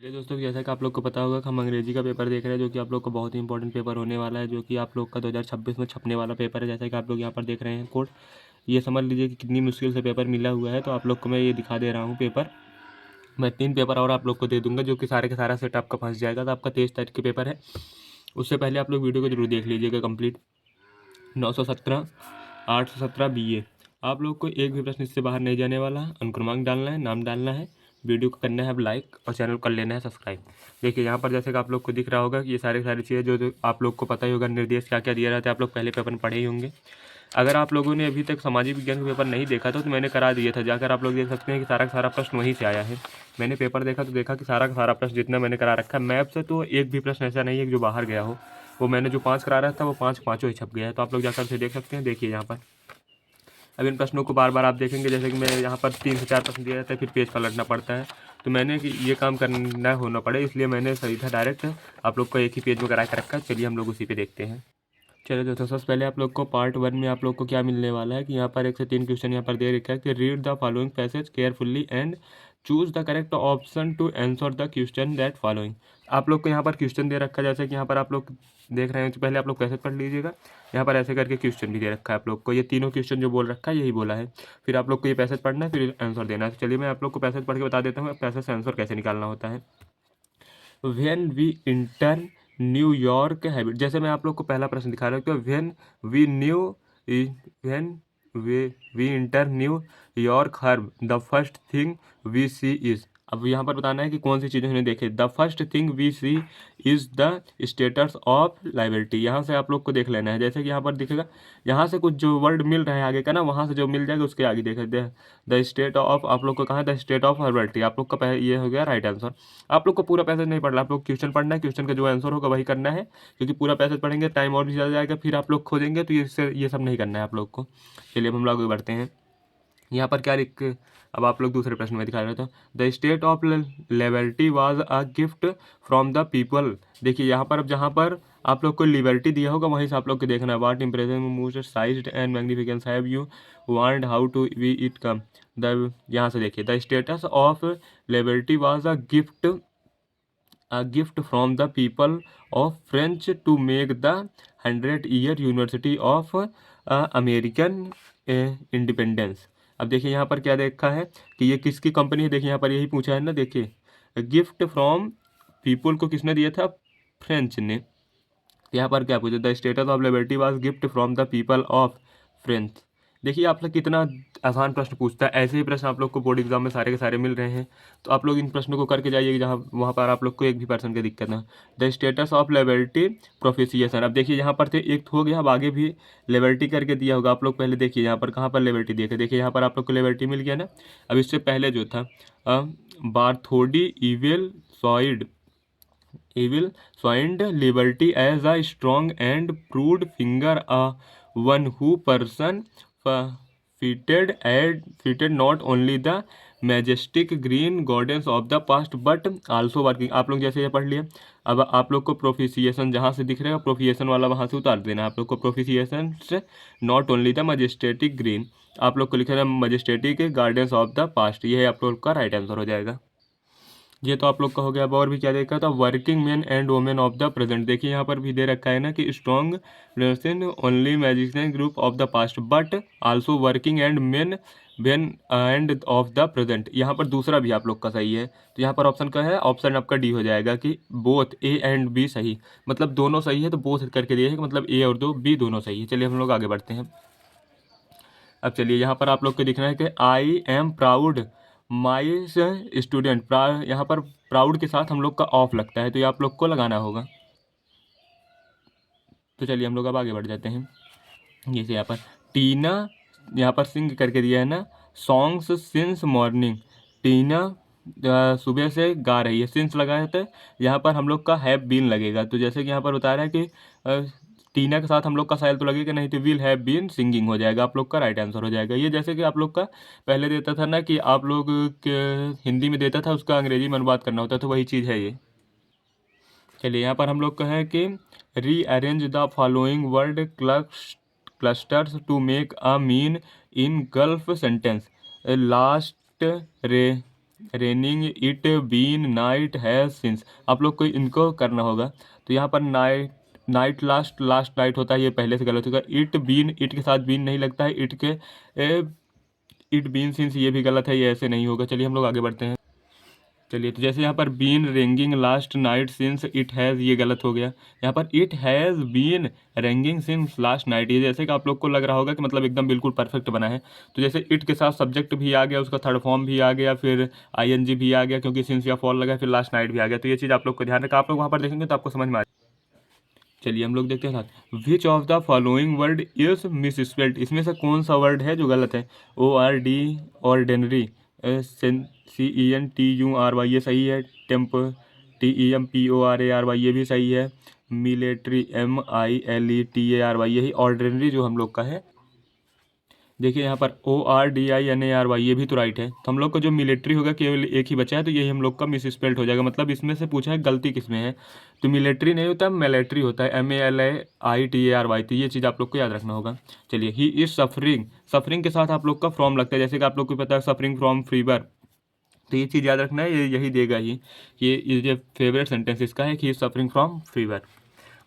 चलिए दोस्तों, जैसा कि आप लोग को पता होगा कि हम अंग्रेजी का पेपर देख रहे हैं, जो कि आप लोग को बहुत ही इंपॉर्टेंट पेपर होने वाला है, जो कि आप लोग का 2026 में छपने वाला पेपर है। जैसा कि आप लोग यहाँ पर देख रहे हैं कोड, ये समझ लीजिए कि कितनी मुश्किल से पेपर मिला हुआ है। तो आप लोग को मैं ये दिखा दे रहा हूँ पेपर। मैं 3 पेपर और आप लोग को दे दूंगा, जो कि सारे का सारा सेट आपका फंस जाएगा। तो आपका 23 तारीख के पेपर है, उससे पहले आप लोग वीडियो को जरूर देख लीजिएगा कंप्लीट। 917 817 BA। आप लोग को एक भी प्रश्न इससे बाहर नहीं जाने वाला। अनुक्रमांक डालना है, नाम डालना है, वीडियो को करना है अब लाइक और चैनल को कर लेना है सब्सक्राइब। देखिए यहाँ पर जैसे कि आप लोग को दिख रहा होगा कि ये सारी चीज़ें जो आप लोग को पता ही होगा, निर्देश क्या क्या दिया रहता है, आप लोग पहले पेपर में पढ़े ही होंगे। अगर आप लोगों ने अभी तक सामाजिक विज्ञान का पेपर नहीं देखा तो मैंने करा दिया था, जाकर आप लोग देख सकते हैं कि सारा का सारा प्रश्न वहीं से आया है। मैंने पेपर देखा तो देखा कि सारा का सारा प्रश्न जितना मैंने करा रखा है मैप से, तो एक भी प्रश्न ऐसा नहीं है कि जो बाहर गया हो। वो मैंने जो 5 करा रहा था वो पाँचों ही छप गया है। तो आप लोग जाकर उसे देख सकते हैं। देखिए यहाँ पर अब इन प्रश्नों को बार बार आप देखेंगे, जैसे कि मैं यहाँ पर 3 से 4 प्रश्न दिया जाता है, फिर पेज पलटना पड़ता है। तो मैंने कि ये काम करना होना पड़े, इसलिए मैंने सीधा डायरेक्ट आप लोग को एक ही पेज में करा के रखा है। चलिए हम लोग उसी पे देखते हैं। चलिए दोस्तों, सबसे पहले आप लोग को पार्ट 1 में आप लोग को क्या मिलने वाला है कि यहाँ पर 1 से 3 क्वेश्चन यहाँ पर दे रखा है कि read the following passage carefully and choose the correct option to answer the question that following. आप लोग को यहाँ पर क्वेश्चन दे रखा है, जैसे कि यहाँ पर आप लोग देख रहे हैं। तो पहले आप लोग पैसेज पढ़ लीजिएगा। यहाँ पर ऐसे करके क्वेश्चन भी दे रखा है आप लोग को। ये तीनों क्वेश्चन जो बोल रखा है यही बोला है। फिर आप लोग को ये पैसेज पढ़ना है, फिर आंसर देना है। तो चलिए मैं आप लोग को पैसेज पढ़ के बता देता हूँ पैसेज से आंसर कैसे निकालना होता है। When we enter New York habit, जैसे मैं आप लोग को पहला प्रश्न दिखा रहा हूँ। तो when we enter New York harbour the first thing we see is. अब यहाँ पर बताना है कि कौन सी चीज़ें हमने देखे। The first thing we see is the status of liability. यहाँ से आप लोग को देख लेना है, जैसे कि यहाँ पर दिखेगा, यहाँ से कुछ जो वर्ड मिल रहा है आगे का ना, वहाँ से जो मिल जाएगा उसके आगे देखे द स्टेट ऑफ। आप लोग को कहा द स्टेट ऑफ लाइबिलिटी, आप लोग का ये हो गया राइट आंसर। आप लोग को पूरा पैसेज नहीं पढ़ना, आप लोग क्वेश्चन पढ़ना है, क्वेश्चन का जो आंसर होगा वही करना है। क्योंकि पूरा पैसेज पढ़ेंगे टाइम और भी ज़्यादा जाएगा, फिर आप लोग खोजेंगे तो ये सब नहीं करना है आप लोग को। चलिए अब हम लोग आगे बढ़ते हैं। यहाँ पर क्या लिख, अब आप लोग दूसरे प्रश्न में दिखा रहे थे। The state of liberty was a gift from the people. देखिए यहाँ पर अब जहाँ पर आप लोग को लिबर्टी दिया होगा वहीं से आप लोग को देखना है। What impression most sized and magnificence have you want how to we it come. The यहाँ से देखिए, the status of liberty was a gift from the people of French to make the 100-year University of American Independence। अब देखिए यहाँ पर क्या देखा है कि ये किसकी कंपनी है। देखिए यहाँ पर यही पूछा है ना। देखिए गिफ्ट फ्रॉम पीपल को किसने दिया था, फ्रेंच ने। यहाँ पर क्या पूछा, the status of liberty was gift from the people of French. देखिए आप लोग कितना आसान प्रश्न पूछता है। ऐसे ही प्रश्न आप लोग को बोर्ड एग्जाम में सारे के सारे मिल रहे हैं। तो आप लोग इन प्रश्नों को करके जाइए जहाँ वहाँ पर आप लोग को एक भी पर्सन की दिक्कत ना। The status of liberty proficiation. अब देखिए यहाँ पर थे एक तो हो गया, अब आगे भी लिबर्टी करके दिया होगा। आप लोग पहले देखिए यहाँ पर कहाँ पर लिबर्टी दिया, देखिए यहाँ पर आप लोग को लिबर्टी मिल गया ना। अब इससे पहले जो था बार्थोडी evil find liberty as a strong and proved finger, a one who person fitted not only the majestic green goddess of the past but also working। आप लोग जैसे ये पढ़ लिया। अब आप लोग को प्रोफिसिएशन जहाँ से दिख रहा है प्रोफिएशन वाला वहाँ से उतार देना है। आप लोग को प्रोफिसिएशन से नॉट ओनली द मजेस्टेटिक ग्रीन, आप लोग को लिखा है मजेस्टेटिक गार्डन्स ऑफ द पास्ट। ये आप लोग का राइट आंसर हो जाएगा। ये तो आप लोग का हो गया। अब और भी क्या देखा था, working man and women of the present. देखिए यहाँ पर भी दे रखा है ना कि strong person only magician group of the past but also working and main vein end of the present. यहाँ पर दूसरा भी आप लोग का सही है। तो यहाँ पर ऑप्शन का है, ऑप्शन आपका डी हो जाएगा कि बोथ ए एंड बी सही, मतलब दोनों सही है। तो बोथ करके दिए है मतलब ए और दो बी दोनों सही है। चलिए हम लोग आगे बढ़ते हैं। अब चलिए यहाँ पर आप लोग को दिखना है कि I am proud my student. यहाँ पर प्राउड के साथ हम लोग का ऑफ लगता है, तो ये आप लोग को लगाना होगा। तो चलिए हम लोग अब आगे बढ़ जाते हैं। जैसे यहाँ पर टीना, यहाँ पर सिंग करके दिया है ना, सॉन्ग्स सिंस मॉर्निंग। टीना सुबह से गा रही है, सिंस लगाया था। यहाँ पर हम लोग का हैव बीन लगेगा। तो जैसे कि यहाँ पर बता रहा है कि टीना के साथ हम लोग का साइल तो लगेगा नहीं, तो विल हैव बीन सिंगिंग हो जाएगा। आप लोग का राइट आंसर हो जाएगा। ये जैसे कि आप लोग का पहले देता था ना कि आप लोग के हिंदी में देता था, उसका अंग्रेजी में अनुवाद करना होता था, तो वही चीज़ है ये। चलिए यहाँ पर हम लोग का है कि rearrange the following word clusters to make a meaningful sentence. Last re raining it been night has since, आप लोग को इनको करना होगा। तो यहाँ पर night, night last, last night होता है, ये पहले से गलत होगा। इट बीन, इट के साथ बीन नहीं लगता है, इट के इट बीन सिंस ये भी गलत है, ये ऐसे नहीं होगा। चलिए हम लोग आगे बढ़ते हैं। चलिए, तो जैसे यहाँ पर been raining last night since it has, ये गलत हो गया। यहाँ पर it has been raining since last night, ये जैसे कि आप लोग को लग रहा होगा कि मतलब एकदम बिल्कुल परफेक्ट बना है। तो जैसे इट के साथ सब्जेक्ट भी आ गया, उसका थर्ड फॉर्म भी आ गया, फिर आईएनजी भी आ गया क्योंकि सिंस या फॉल लगा, फिर लास्ट नाइट भी आ गया। तो ये चीज़ आप लोग को ध्यान रखा, आप लोग वहाँ पर देखेंगे तो आपको समझ में आ। चलिए हम लोग देखते हैं साथ, which of the following word is miss spelled, इसमें से कौन सा वर्ड है जो गलत है। ORD ऑर्डिनरी, CENTURY ये सही है। टेम्प, TEMPORARY ये भी सही है। मिलिट्री, MILETARY यही ऑर्डिनरी जो हम लोग का है। देखिए यहाँ पर ORDINARY ये भी तो राइट है। तो हम लोग का जो मिलिट्री होगा केवल एक ही बचा है, तो यही हम लोग का मिस स्पेल्ड हो जाएगा। मतलब इसमें से पूछा है गलती किस में है, तो मिलिट्री नहीं होता, मिलिट्री होता है, MALAITARY। तो ये चीज़ आप लोग को याद रखना होगा। चलिए, ही इज़ सफरिंग, सफरिंग के साथ आप लोग का फ्रॉम लगता है, जैसे कि आप लोग को पता है सफरिंग फ्रॉम फीवर। तो ये चीज़ याद रखना है, ये यही देगा ही। ये फेवरेट सेंटेंस इसका है कि he is suffering from fever.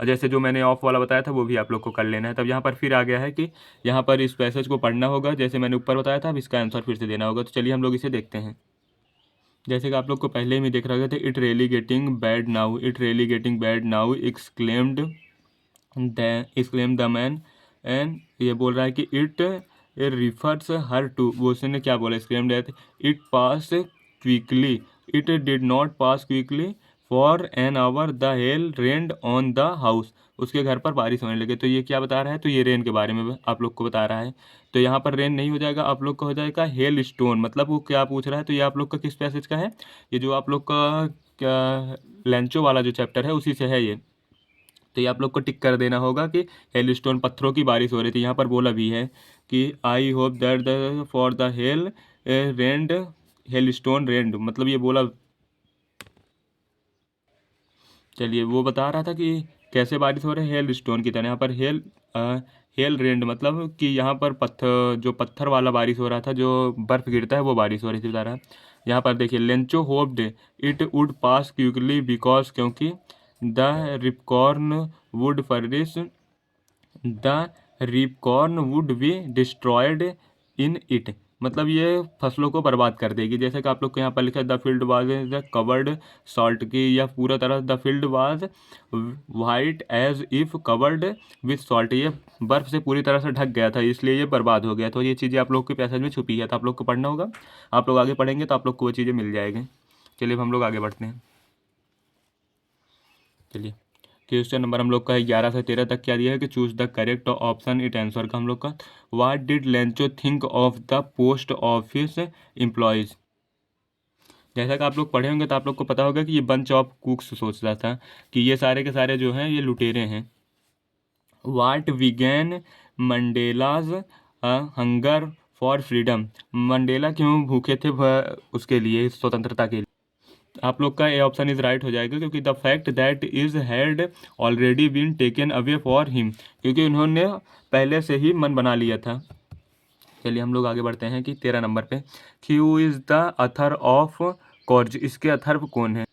और जैसे जो मैंने ऑफ वाला बताया था वो भी आप लोग को कर लेना है। तब यहाँ पर फिर आ गया है कि यहाँ पर इस पैसेज को पढ़ना होगा, जैसे मैंने ऊपर बताया था। अब इसका आंसर फिर से देना होगा। तो चलिए हम लोग इसे देखते हैं। जैसे कि आप लोग को पहले ही देख रहे थे, it really getting bad now, it really getting bad now exclaimed the man. And ये बोल रहा है कि इट रिफर्स हर टू, वो उसने क्या बोला, exclaimed that it pass quickly, it did not pass quickly for an hour the hell rained on the house, उसके घर पर बारिश होने लगे। तो ये क्या बता रहा है, तो ये रेन के बारे में आप लोग को बता रहा है। तो यहाँ पर रेन नहीं हो जाएगा, आप लोग का हो जाएगा हेल स्टोन। मतलब वो क्या पूछ रहा है, तो ये आप लोग का किस पैसेज का है, ये जो आप लोग का क्या लेंचो वाला जो चैप्टर है उसी से है ये। तो ये आप लोग को टिक कर देना होगा कि हेल स्टोन, पत्थरों की बारिश हो रही थी। यहाँ पर बोला भी है कि I hope that the for the hail rained, hailstone rained, मतलब ये बोला। चलिए, वो बता रहा था कि कैसे बारिश हो रही है, हेल स्टोन की तरह। यहाँ पर हेल रेंड मतलब कि यहाँ पर पत्थर, जो पत्थर वाला बारिश हो रहा था, जो बर्फ़ गिरता है वो बारिश हो रही थी, बता रहा है। यहाँ पर देखिए, Lencho hoped it would pass quickly because, क्योंकि the ripe corn would furnish, the ripe corn would be destroyed in it, मतलब ये फसलों को बर्बाद कर देगी। जैसे कि आप लोग को यहाँ पर लिखा है the field was the covered salt, की या पूरा तरह the field was white as if covered with salt, ये बर्फ़ से पूरी तरह से ढक गया था, इसलिए ये बर्बाद हो गया। तो ये चीज़ें आप लोग के पैसेज में छुपी है, तो आप लोग को पढ़ना होगा। आप लोग आगे पढ़ेंगे तो आप लोग को वो चीज़ें मिल जाएंगी। चलिए अब हम लोग आगे बढ़ते हैं। चलिए, क्वेश्चन नंबर हम लोग का है 11 से 13 तक क्या दिया है कि choose the correct option it answer का हम लोग का। What did Lencho think of the post office employees, जैसा कि आप लोग पढ़े होंगे तो आप लोग को पता होगा कि ये बंच ऑफ कुक्स सोच रहा था कि ये सारे के सारे जो हैं ये लुटेरे हैं। What began Mandela's hunger for freedom, Mandela क्यों भूखे थे उसके लिए, स्वतंत्रता के लिए। आप लोग का ए ऑप्शन इज राइट हो जाएगा, क्योंकि the fact that is had already been taken away for him, क्योंकि उन्होंने पहले से ही मन बना लिया था। चलिए हम लोग आगे बढ़ते हैं कि 13 नंबर पे, who is the author of Coorg, इसके अथर्व कौन है।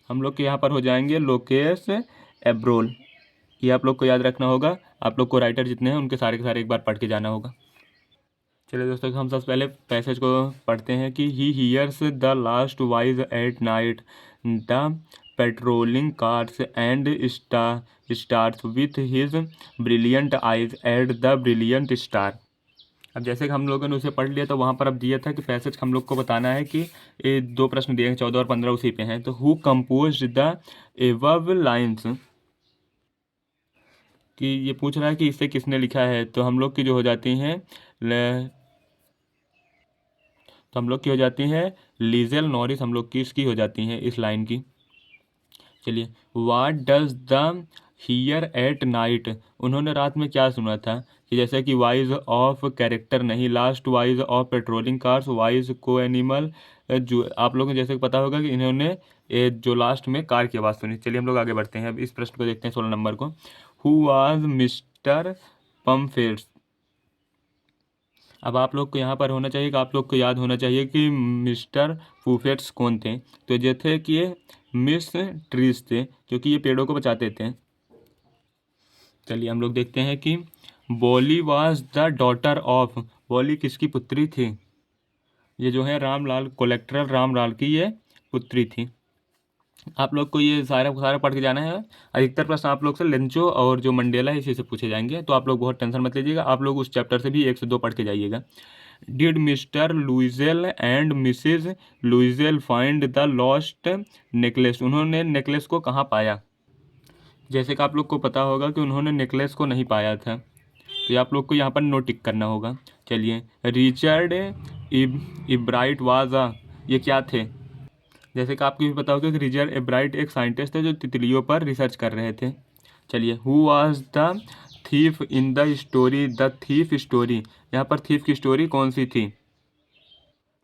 हम लोग के यहाँ पर हो जाएंगे लोकेश एब्रोल, ये आप लोग को याद रखना होगा। आप लोग को राइटर जितने हैं उनके सारे के सारे एक बार पढ़ के जाना होगा। चलिए दोस्तों, हम सबसे पहले पैसेज को पढ़ते हैं कि he hears the last voice at night the patrolling cars and stars with his brilliant eyes at the brilliant star. अब जैसे कि हम लोगों ने उसे पढ़ लिया, तो वहाँ पर अब दिया था कि पैसेज हम लोग को बताना है कि ये दो प्रश्न दिए हैं, 14 और 15 उसी पे हैं। तो who compose the above lines, कि ये पूछ रहा है कि इसे किसने लिखा है। तो हम लोग की जो हो जाती हैं तो हम लोग की हो जाती हैं लीजेल नॉरिस, हम लोग की इसकी हो जाती हैं इस लाइन की। चलिए, what does the here at night, उन्होंने रात में क्या सुना था, कि जैसे कि वाइज ऑफ कैरेक्टर नहीं, last wise of patrolling cars, wise को एनिमल, जो आप लोगों को जैसे कि पता होगा कि इन्होंने जो लास्ट में कार की आवाज़ सुनी। चलिए हम लोग आगे बढ़ते हैं, अब इस प्रश्न को देखते हैं 16 नंबर को। हु वाज मिस्टर पम्फेट्स, अब आप लोग को यहाँ पर होना चाहिए कि आप लोग को याद होना चाहिए कि मिस्टर पुफेट्स कौन थे। तो ये थे कि ये मिस ट्रीज थे, जो कि ये पेड़ों को बचाते थे। चलिए हम लोग देखते हैं कि बोली वाज द डॉटर ऑफ, बोली किसकी पुत्री थी? ये जो है रामलाल, कोलेक्टर रामलाल की ये पुत्री थी। आप लोग को ये सारा सारा पढ़ के जाना है। अधिकतर प्रश्न आप लोग से लेंचो और जो मंडेला है इसी से पूछे जाएंगे, तो आप लोग बहुत टेंशन मत लीजिएगा। आप लोग उस चैप्टर से भी 1 से 2 पढ़ के जाइएगा। Did mister Loisel and missus Loisel find the lost necklace, उन्होंने नेकलेस को कहाँ पाया? जैसे कि आप लोग को पता होगा कि उन्होंने नेकलेस को नहीं पाया था, तो ये आप लोग को यहाँ पर नोट टिक करना होगा। चलिए, रिचर्ड इब्राइट वाज अ, ये क्या थे? जैसे कि आपको भी पता होगा कि रिचर्ड इब्राइट एक साइंटिस्ट थे जो तितलियों पर रिसर्च कर रहे थे। चलिए, who was the thief in the story, the thief story, यहाँ पर थीफ की स्टोरी कौन सी थी?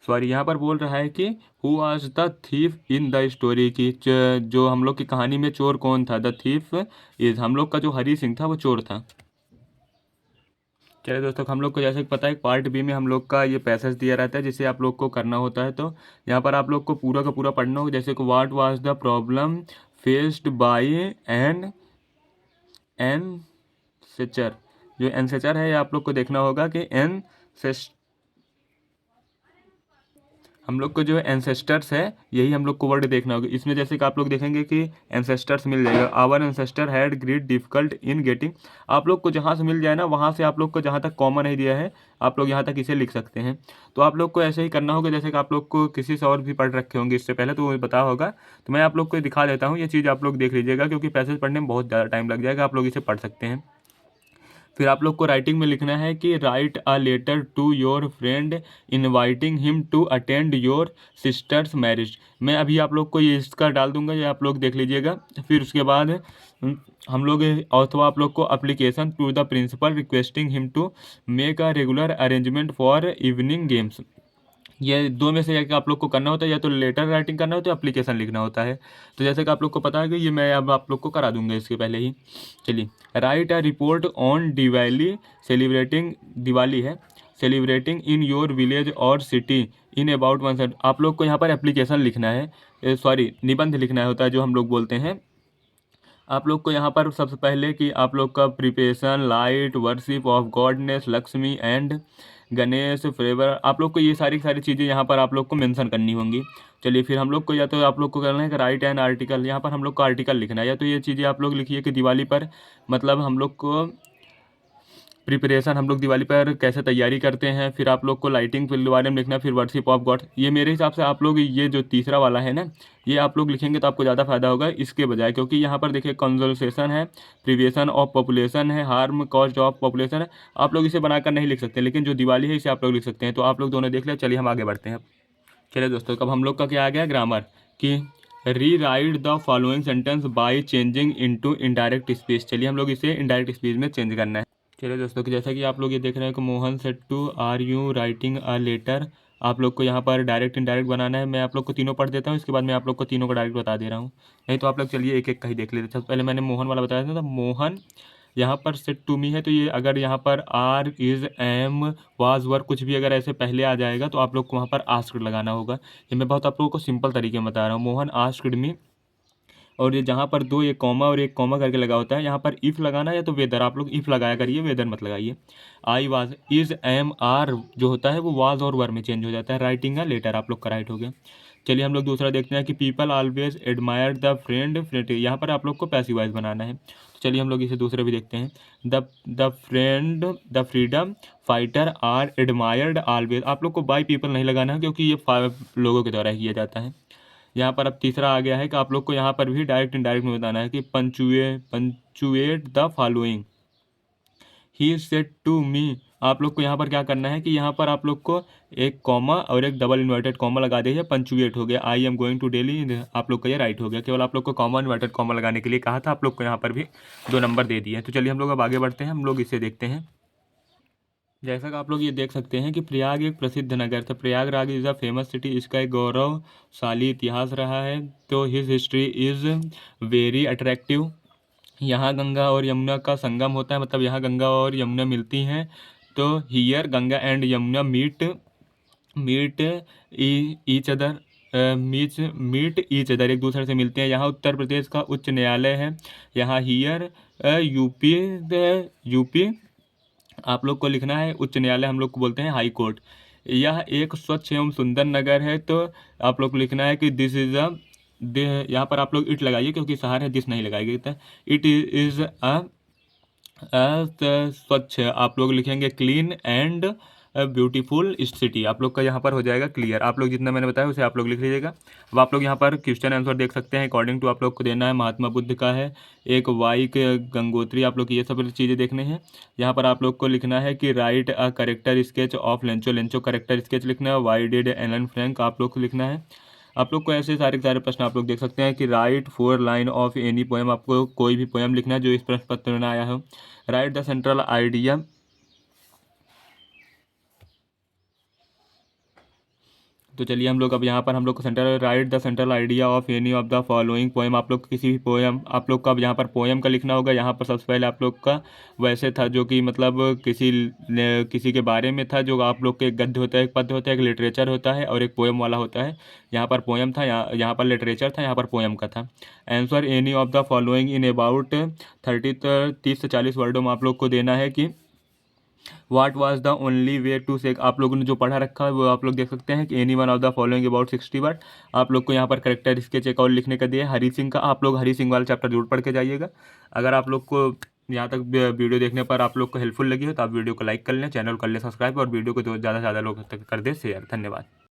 सॉरी, यहाँ पर बोल रहा है कि who was the thief in the story की, जो हम लोग की कहानी में चोर कौन था? द थीफ इज, हम लोग का जो हरी सिंह था वो चोर था। चलिए दोस्तों, हम लोग को जैसे कि पता है पार्ट बी में हम लोग का ये पैसेज दिया रहता है जिसे आप लोग को करना होता है। तो यहाँ पर आप लोग को पूरा का पूरा पढ़ना होगा। जैसे कि what was the problem faced by an ancestor, जो एनसेचर है ये आप लोग को देखना होगा कि एन, हम लोग को जो एंसेस्टर्स है यही हम लोग को वर्ड देखना होगा। इसमें जैसे कि आप लोग देखेंगे कि एंसेस्टर्स मिल जाएगा, our ancestor had great difficult in getting, आप लोग को जहाँ से मिल जाए ना वहाँ से आप लोग को जहाँ तक कॉमन नहीं दिया है आप लोग यहाँ तक इसे लिख सकते हैं। तो आप लोग को ऐसे ही करना होगा जैसे कि आप लोग को किसी से और भी पढ़ रखे होंगे इससे पहले, तो वो पता होगा। तो मैं आप लोग को दिखा देता हूँ, ये चीज़ आप लोग देख लीजिएगा क्योंकि पैसेज पढ़ने में बहुत ज़्यादा टाइम लग जाएगा, आप लोग इसे पढ़ सकते हैं। फिर आप लोग को राइटिंग में लिखना है कि write a letter to your friend inviting him to attend your sister's marriage. मैं अभी आप लोग को ये इसका डाल दूंगा, ये आप लोग देख लीजिएगा। फिर उसके बाद हम लोग अथवा आप लोग को application to the principal requesting him to make a regular arrangement for evening games, ये दो में से एक आप लोग को करना होता है, या तो लेटर राइटिंग करना होता है, एप्लीकेशन लिखना होता है। तो जैसे कि आप लोग को पता है कि ये मैं अब आप लोग को करा दूंगा इसके पहले ही। चलिए, right a report on Diwali celebrating, Diwali है, सेलिब्रेटिंग इन योर विलेज और सिटी इन अबाउट 1 सेट, आप लोग को यहाँ पर एप्लीकेशन लिखना है, सॉरी निबंध लिखना होता है जो हम लोग बोलते हैं। आप लोग को यहाँ पर सबसे पहले कि आप लोग का preparation, light, worship of goodness Lakshmi and Ganesh flavour, आप लोग को ये सारी सारी चीज़ें यहाँ पर आप लोग को मेंशन करनी होंगी। चलिए, फिर हम लोग को या तो आप लोग को करना है कि राइट एन आर्टिकल, यहाँ पर हम लोग को आर्टिकल लिखना है, या तो ये चीज़ें आप लोग लिखिए कि दिवाली पर, मतलब हम लोग को प्रिपरेशन, हम लोग दिवाली पर कैसे तैयारी करते हैं। फिर आप लोग को लाइटिंग के बारे में लिखना, फिर वर्शिप ऑफ गॉड, ये मेरे हिसाब से आप लोग ये जो तीसरा वाला है ना, ये आप लोग लिखेंगे तो आपको ज़्यादा फायदा होगा इसके बजाय, क्योंकि यहाँ पर देखिए कंजर्वेशन है, प्रिवेशन ऑफ पॉपुलेशन है, हार्म कॉस्ट ऑफ पॉपुलेशन है, आप लोग इसे बनाकर नहीं लिख सकते, लेकिन जो दिवाली है इसे आप लोग लिख सकते हैं। तो आप लोग दोनों देख लें। चलिए हम आगे बढ़ते हैं। चलिए दोस्तों, कब हम लोग का क्या आ गया, ग्रामर, कि री right the following sentence by changing into indirect speech. चलिए हम लोग इसे इनडायरेक्ट स्पीच में चेंज करना है। चलिए दोस्तों, कि जैसा कि आप लोग ये देख रहे हैं कि Mohan said to are you writing a letter, आप लोग को यहाँ पर डायरेक्ट इनडायरेक्ट बनाना है। मैं आप लोग को तीनों पढ़ देता हूँ, इसके बाद मैं आप लोग को तीनों को डायरेक्ट बता दे रहा हूँ, नहीं तो आप लोग चलिए एक एक का ही देख लेते। सबसे पहले मैंने मोहन वाला बताया था, तो मोहन यहाँ पर सेट टू मी है, तो ये अगर यहाँ पर are is am was were कुछ भी अगर ऐसे पहले आ जाएगा तो आप लोग को वहाँ पर आस्क्ड लगाना होगा। ये मैं बहुत आप लोगों को सिंपल तरीके में बता रहा हूँ। मोहन आस्क्ड मी, और ये जहाँ पर दो एक कॉमा और एक कॉमा करके लगा होता है, यहाँ पर इफ़ लगाना है, या तो वेदर, आप लोग इफ़ लगाया करिए, वेदर मत लगाइए। I was, is am are जो होता है वो वाज और वर में चेंज हो जाता है। राइटिंग है लेटर, आप लोग का राइट हो गया। चलिए हम लोग दूसरा देखते हैं कि people always admire the friend friend, यहाँ पर आप लोग को पैसिव वॉइस बनाना है। तो चलिए हम लोग इसे दूसरे भी देखते हैं। The friend the freedom fighter are admired always, आप लोग को बाई पीपल नहीं लगाना है क्योंकि ये 5 लोगों के द्वारा किया जाता है। यहाँ पर अब तीसरा आ गया है कि आप लोग को यहाँ पर भी डायरेक्ट इनडायरेक्ट में बताना है कि punctuate the following, he said to me, आप लोग को यहाँ पर क्या करना है कि यहाँ पर आप लोग को एक कॉमा और एक डबल इन्वर्टेड कॉमा लगा दीजिए, पंचुएट हो गया। I am going to Delhi, आप लोग का ये राइट हो गया। केवल आप लोग को कॉमा इन्वर्टेड कॉमा लगाने के लिए कहा था, आप लोग को यहाँ पर भी 2 नंबर दे दिए। तो चलिए हम लोग अब आगे बढ़ते हैं, हम लोग इसे देखते हैं। जैसा कि आप लोग ये देख सकते हैं कि प्रयाग एक प्रसिद्ध नगर था, Prayagraj is a famous city, इसका एक गौरवशाली इतिहास रहा है। तो his history is very attractive, यहाँ गंगा और यमुना का संगम होता है, मतलब यहाँ गंगा और यमुना मिलती हैं। तो here Ganga and Yamuna meet each other meet each other, एक दूसरे से मिलते हैं। यहाँ उत्तर प्रदेश का उच्च न्यायालय है। यहाँ हियर यूपी यूपी आप लोग को लिखना है उच्च न्यायालय, हम लोग को बोलते हैं हाई कोर्ट। यह एक स्वच्छ एवं सुंदर नगर है, तो आप लोग को लिखना है कि दिस इज़ अ, यहाँ पर आप लोग इट लगाइए क्योंकि शहर है, दिस नहीं लगाइए। तो इट इज़ स्वच्छ, आप लोग लिखेंगे क्लीन एंड ब्यूटीफुल सिटी, आप लोग का यहाँ पर हो जाएगा क्लियर। आप लोग जितना मैंने बताया उसे आप लोग लिख लीजिएगा। अब आप लोग यहाँ पर क्वेश्चन आंसर देख सकते हैं। अकॉर्डिंग टू आप लोग को देना है महात्मा बुद्ध का है, एक वाई के गंगोत्री, आप लोग को ये सब चीज़ें देखने हैं। यहाँ पर आप लोग को लिखना है कि write a character sketch of Lencho, Lencho character sketch लिखना है। वाई डिड एलन फ्रैंक आप लोग को लिखना है। आप लोग को ऐसे सारे सारे प्रश्न आप लोग देख सकते हैं कि right 4 line of any poem, आपको कोई भी पोएम लिखना है जो इस प्रश्न पत्र में आया हो। राइट द सेंट्रल आइडिया, तो चलिए हम लोग अब यहाँ पर हम लोग को central right the central idea of any of the following poem, आप लोग किसी भी पोएम आप लोग का अब यहाँ पर पोएम का लिखना होगा। यहाँ पर सबसे पहले आप लोग का वैसे था जो कि मतलब किसी के बारे में था, जो आप लोग के एक गद्य होता है, एक पद्य होता है, एक लिटरेचर होता है और एक पोएम वाला होता है। यहाँ पर पोएम था, यहाँ पर लिटरेचर था, यहाँ पर पोएम का था। Answer any of the following in about 30 से 40 वर्डों में आप लोग को देना है कि what was the only way to say, आप लोगों ने जो पढ़ा रखा है वो आप लोग देख सकते हैं कि any one of the following about 60 word. आप लोग को यहाँ पर करेक्टर स्केच एक और लिखने का दिया है हरी सिंह का, आप लोग हरी सिंह वाला चैप्टर जरूर पढ़ के जाइएगा। अगर आप लोग को यहाँ तक वीडियो देखने पर आप लोग को हेल्पफुल लगी हो तो आप वीडियो को लाइक कर लें, चैनल कर लें सब्सक्राइब और वीडियो को ज़्यादा से ज़्यादा लोग तक कर दें शेयर। धन्यवाद।